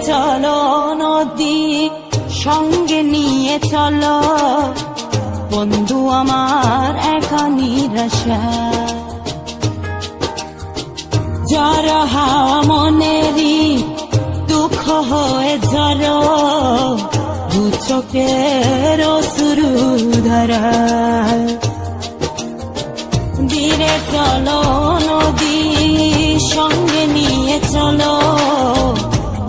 চলো নদী সঙ্গে নিয়ে চলো বন্ধু আমার একা নিরাশা যারা হাওয়া মনেরই দুঃখ হয়ে যারো দু চোখের অশ্রু ধারা ধীরে চলো নদী সঙ্গে নিয়ে চলো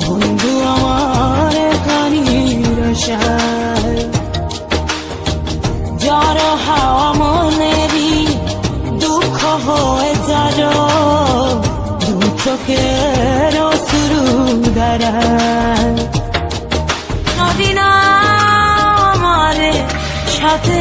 বন্ধু আমার একা নিরাশা যারা হাওয়া মনেরই দুঃখ হয়ে যারো দু চোখের অশ্রু ধারা নদী না আমার সাথে